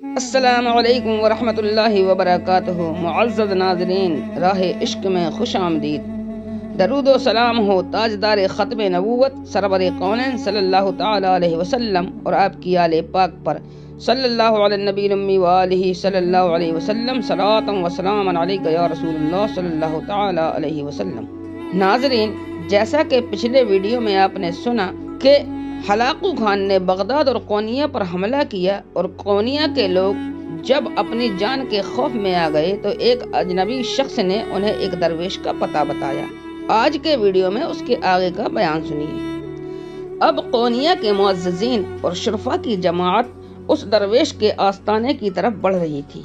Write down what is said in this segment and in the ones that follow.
السلام علیکم ورحمۃ اللہ وبرکاتہ۔ معزز ناظرین، راہ عشق میں خوش آمدید۔ درود و سلام ہو تاجدار ختم نبوت سرور کونین صلی اللہ تعالی علیہ وسلم اور آپ کی آل پاک پر صلی اللہ علیہ النبی الامی وآلہ صلی اللہ علیہ وسلم صلاۃ و سلام علیک یا رسول اللہ صلی اللہ تعالی علیہ وسلم۔ ناظرین، جیسا کہ پچھلے ویڈیو میں آپ نے سنا کہ ہلاکو خان نے بغداد اور قونیہ پر حملہ کیا اور قونیہ کے لوگ جب اپنی جان کے خوف میں آ گئے تو ایک اجنبی شخص نے انہیں ایک درویش کا پتہ بتایا۔ آج کے ویڈیو میں اس کے آگے کا بیان سنیے۔ اب قونیہ کے معززین اور شرفا کی جماعت اس درویش کے آستانے کی طرف بڑھ رہی تھی۔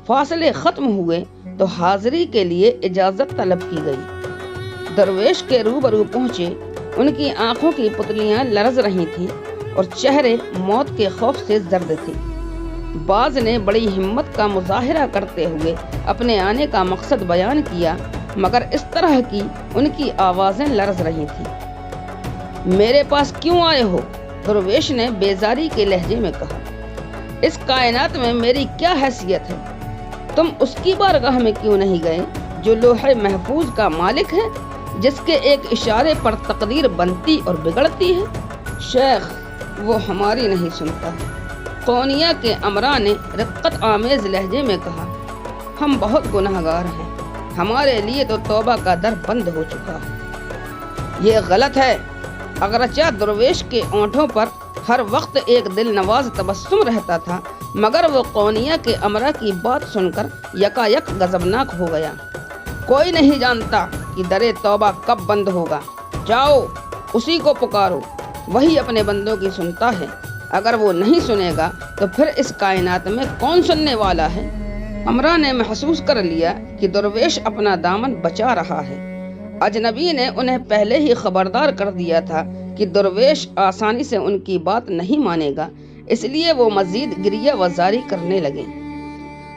فاصلے ختم ہوئے تو حاضری کے لیے اجازت طلب کی گئی۔ درویش کے روبرو پہنچے، ان کی آنکھوں کی پتلیاں لرز رہی تھیں اور چہرے موت کے خوف سے زرد تھے۔ بعض نے بڑی ہمت کا مظاہرہ کرتے ہوئے اپنے آنے کا مقصد بیان کیا، مگر اس طرح کی ان کی آوازیں لرز رہی تھیں۔ میرے پاس کیوں آئے ہو؟ درویش نے بیزاری کے لہجے میں کہا۔ اس کائنات میں میری کیا حیثیت ہے؟ تم اس کی بارگاہ میں کیوں نہیں گئے جو لوح محفوظ کا مالک ہے، جس کے ایک اشارے پر تقدیر بنتی اور بگڑتی ہے؟ شیخ، وہ ہماری نہیں سنتا، قونیہ کے امراء نے رقت آمیز لہجے میں کہا۔ ہم بہت گناہگار ہیں، ہمارے لیے تو توبہ کا در بند ہو چکا ہے۔ یہ غلط ہے۔ اگرچہ درویش کے اونٹوں پر ہر وقت ایک دل نواز تبسم رہتا تھا، مگر وہ قونیہ کے امراء کی بات سن کر یکایک غضبناک ہو گیا۔ کوئی نہیں جانتا کہ در توبہ کب بند ہوگا۔ جاؤ، اسی کو پکارو، وہی اپنے بندوں کی سنتا ہے۔ اگر وہ نہیں سنے گا تو پھر اس کائنات میں کون سننے والا ہے؟ امراء نے محسوس کر لیا کہ درویش اپنا دامن بچا رہا ہے۔ اجنبی نے انہیں پہلے ہی خبردار کر دیا تھا کہ درویش آسانی سے ان کی بات نہیں مانے گا، اس لیے وہ مزید گریہ وزاری کرنے لگے۔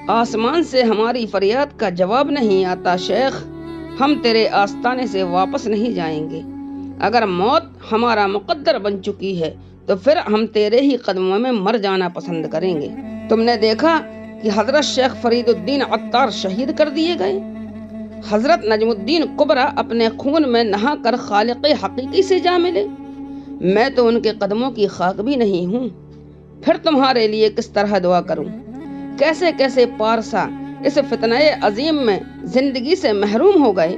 آسمان سے ہماری فریاد کا جواب نہیں آتا شیخ، ہم تیرے آستانے سے واپس نہیں جائیں گے۔ اگر موت ہمارا مقدر بن چکی ہے تو پھر ہم تیرے ہی قدموں میں مر جانا پسند کریں گے۔ تم نے دیکھا کہ حضرت شیخ فرید الدین عطار شہید کر دیے گئے۔ حضرت نجم الدین کبریٰ اپنے خون میں نہا کر خالق حقیقی سے جا ملے۔ میں تو ان کے قدموں کی خاک بھی نہیں ہوں، پھر تمہارے لیے کس طرح دعا کروں؟ کیسے کیسے پارسا اس فتنہ عظیم میں زندگی سے محروم ہو گئے۔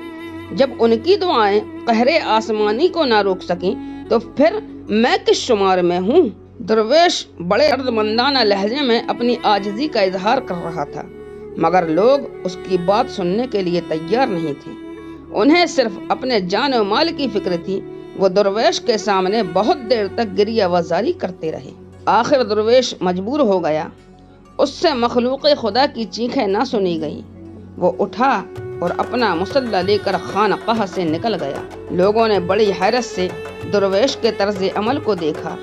جب ان کی دعائیں قہر آسمانی کو نہ روک سکیں تو پھر میں کس شمار میں ہوں؟ درویش بڑے دردمندانہ لہجے میں اپنی عاجزی کا اظہار کر رہا تھا، مگر لوگ اس کی بات سننے کے لیے تیار نہیں تھے۔ انہیں صرف اپنے جان و مال کی فکر تھی۔ وہ درویش کے سامنے بہت دیر تک گریہ وزاری کرتے رہے۔ آخر درویش مجبور ہو گیا، اس سے مخلوق خدا کی چیخیں نہ سنی گئیں۔ وہ اٹھا اور اپنا مسلح لے کر خانقاہ سے نکل گیا۔ لوگوں نے بڑی حیرت سے درویش کے طرز عمل کو دیکھا۔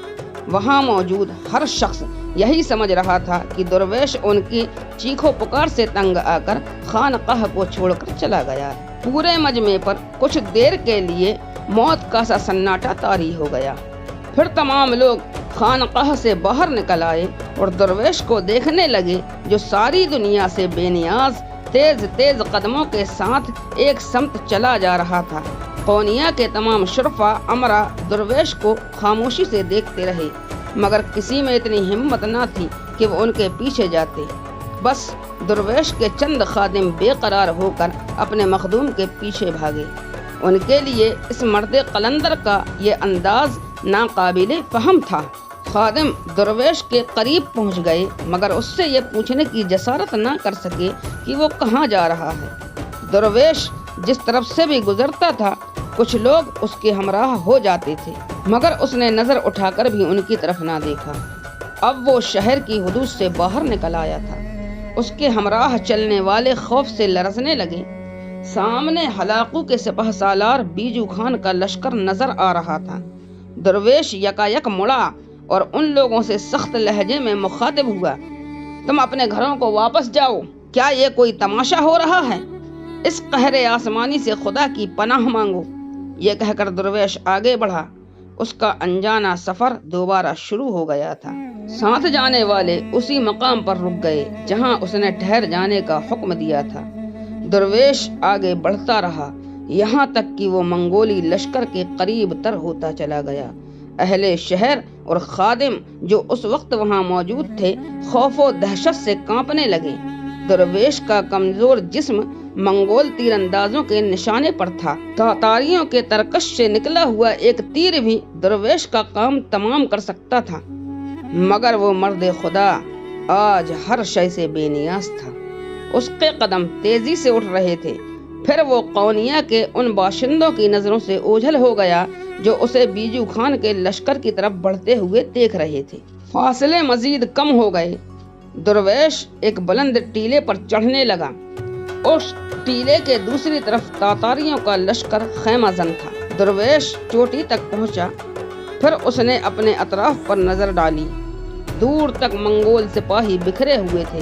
وہاں موجود ہر شخص یہی سمجھ رہا تھا کہ درویش ان کی چیخو پکار سے تنگ آ کر خانقاہ کو چھوڑ کر چلا گیا ہے۔ پورے مجمع پر کچھ دیر کے لیے موت کا سا سناٹا طاری ہو گیا۔ پھر تمام لوگ خانقاہ سے باہر نکل آئے اور درویش کو دیکھنے لگے جو ساری دنیا سے بے نیاز تیز تیز قدموں کے ساتھ ایک سمت چلا جا رہا تھا۔ قونیہ کے تمام شرفا امراء درویش کو خاموشی سے دیکھتے رہے، مگر کسی میں اتنی ہمت نہ تھی کہ وہ ان کے پیچھے جاتے۔ بس درویش کے چند خادم بے قرار ہو کر اپنے مخدوم کے پیچھے بھاگے۔ ان کے لیے اس مرد قلندر کا یہ انداز ناقابل فہم تھا۔ خادم درویش کے قریب پہنچ گئے، مگر اس سے یہ پوچھنے کی جسارت نہ کر سکے کہ وہ کہاں جا رہا ہے۔ درویش جس طرف سے بھی گزرتا تھا کچھ لوگ اس کے ہمراہ ہو جاتے تھے، مگر اس نے نظر اٹھا کر بھی ان کی طرف نہ دیکھا۔ اب وہ شہر کی حدود سے باہر نکل آیا تھا۔ اس کے ہمراہ چلنے والے خوف سے لرزنے لگے۔ سامنے ہلاکو کے سپہ سالار بیجو خان کا لشکر نظر آ رہا تھا۔ درویش یکایک مڑا اور ان لوگوں سے سخت لہجے میں مخاطب ہوا۔ تم اپنے گھروں کو واپس جاؤ، کیا یہ کوئی تماشا ہو رہا ہے؟ اس قہر آسمانی سے خدا کی پناہ مانگو۔ یہ کہہ کر درویش آگے بڑھا۔ اس کا انجانا سفر دوبارہ شروع ہو گیا تھا۔ ساتھ جانے والے اسی مقام پر رک گئے جہاں اس نے ٹھہر جانے کا حکم دیا تھا۔ درویش آگے بڑھتا رہا یہاں تک کہ وہ منگولی لشکر کے قریب تر ہوتا چلا گیا۔ اہل شہر اور خادم جو اس وقت وہاں موجود تھے خوف و دہشت سے کانپنے لگے۔ درویش کا کمزور جسم منگول تیر اندازوں کے نشانے پر تھا۔ تاتاریوں کے ترکش سے نکلا ہوا ایک تیر بھی درویش کا کام تمام کر سکتا تھا، مگر وہ مرد خدا آج ہر شے سے بے نیاز تھا۔ اس کے قدم تیزی سے اٹھ رہے تھے۔ پھر وہ قونیہ کے ان باشندوں کی نظروں سے اوجھل ہو گیا جو اسے بیجو خان کے لشکر کی طرف بڑھتے ہوئے دیکھ رہے تھے۔ فاصلے مزید کم ہو گئے۔ درویش ایک بلند ٹیلے پر چڑھنے لگا۔ اس ٹیلے کے دوسری طرف تاتاریوں کا لشکر خیمہ زن تھا۔ درویش چوٹی تک پہنچا، پھر اس نے اپنے اطراف پر نظر ڈالی۔ دور تک منگول سپاہی بکھرے ہوئے تھے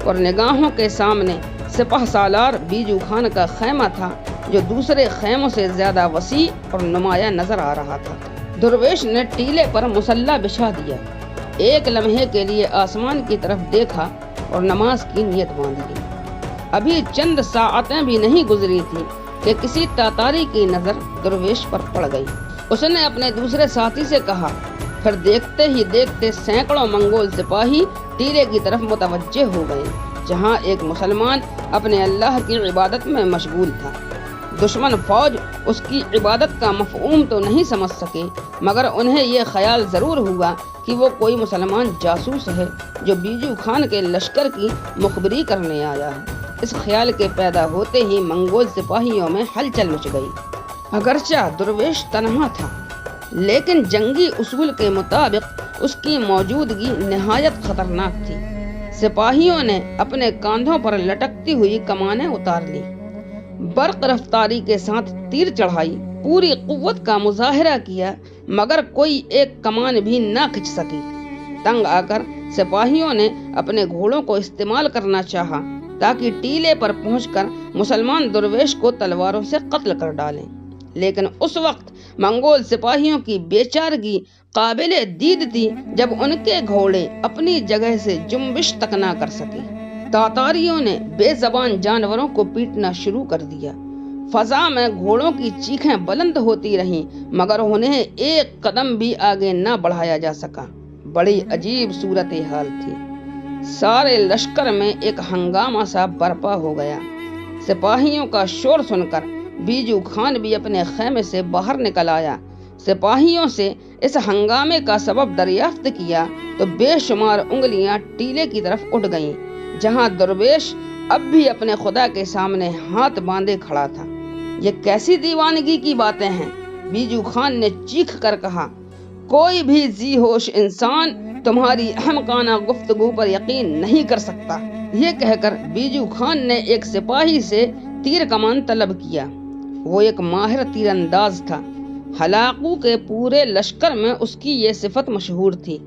اور نگاہوں کے سامنے سپہ سالار بیجو خان کا خیمہ تھا جو دوسرے خیموں سے زیادہ وسیع اور نمایاں نظر آ رہا تھا۔ درویش نے ٹیلے پر مسلح بچھا دیا، ایک لمحے کے لیے آسمان کی طرف دیکھا اور نماز کی نیت باندھ لی۔ ابھی چند ساعتیں بھی نہیں گزری تھی کہ کسی تاتاری کی نظر درویش پر پڑ گئی۔ اس نے اپنے دوسرے ساتھی سے کہا، پھر دیکھتے ہی دیکھتے سینکڑوں منگول سپاہی ٹیلے کی طرف متوجہ ہو گئے جہاں ایک مسلمان اپنے اللہ کی عبادت میں مشغول تھا۔ دشمن فوج اس کی عبادت کا مفہوم تو نہیں سمجھ سکے، مگر انہیں یہ خیال ضرور ہوا کہ وہ کوئی مسلمان جاسوس ہے جو بیجو خان کے لشکر کی مخبری کرنے آیا ہے۔ اس خیال کے پیدا ہوتے ہی منگول سپاہیوں میں ہلچل مچ گئی۔ اگرچہ درویش تنہا تھا، لیکن جنگی اصول کے مطابق اس کی موجودگی نہایت خطرناک تھی۔ سپاہیوں نے اپنے کاندھوں پر لٹکتی ہوئی کمانیں اتار لی، برق رفتاری کے ساتھ تیر چڑھائی، پوری قوت کا مظاہرہ کیا، مگر کوئی ایک کمان بھی نہ کھنچ سکی۔ تنگ آ کر سپاہیوں نے اپنے گھوڑوں کو استعمال کرنا چاہا تاکہ ٹیلے پر پہنچ کر مسلمان درویش کو تلواروں سے قتل کر ڈالیں، لیکن اس وقت منگول سپاہیوں کی بےچارگی قابل دید تھی جب ان کے گھوڑے اپنی جگہ سے جنبش تک نہ کر سکے۔ تاتاریوں نے بے زبان جانوروں کو پیٹنا شروع کر دیا۔ فضا میں گھوڑوں کی چیخیں بلند ہوتی رہیں، مگر انہیں ایک قدم بھی آگے نہ بڑھایا جا سکا۔ بڑی عجیب صورتحال تھی۔ سارے لشکر میں ایک ہنگامہ سا برپا ہو گیا۔ سپاہیوں کا شور سن کر بیجو خان بھی اپنے خیمے سے باہر نکل آیا۔ سپاہیوں سے اس ہنگامے کا سبب دریافت کیا تو بے شمار انگلیاں ٹیلے کی طرف اٹھ گئیں جہاں درویش اب بھی اپنے خدا کے سامنے ہاتھ باندھے کھڑا تھا۔ یہ کیسی دیوانگی کی باتیں ہیں، بیجو خان نے چیخ کر کہا۔ کوئی بھی ذی ہوش انسان تمہاری احمقانہ گفتگو پر یقین نہیں کر سکتا۔ یہ کہہ کر بیجو خان نے ایک سپاہی سے تیر کمان طلب کیا۔ وہ ایک ماہر تیر انداز تھا۔ ہلاکو کے پورے لشکر میں اس کی یہ صفت مشہور تھی۔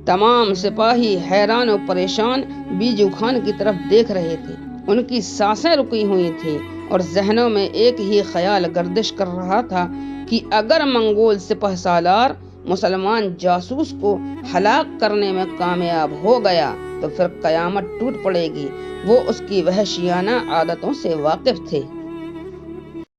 تمام سپاہی حیران و پریشان بیجو خان کی طرف دیکھ رہے تھے۔ ان کی سانسیں رکی ہوئی تھیں اور ذہنوں میں ایک ہی خیال گردش کر رہا تھا کہ اگر منگول سپہ سالار مسلمان جاسوس کو ہلاک کرنے میں کامیاب ہو گیا تو پھر قیامت ٹوٹ پڑے گی۔ وہ اس کی وحشیانہ عادتوں سے واقف تھے۔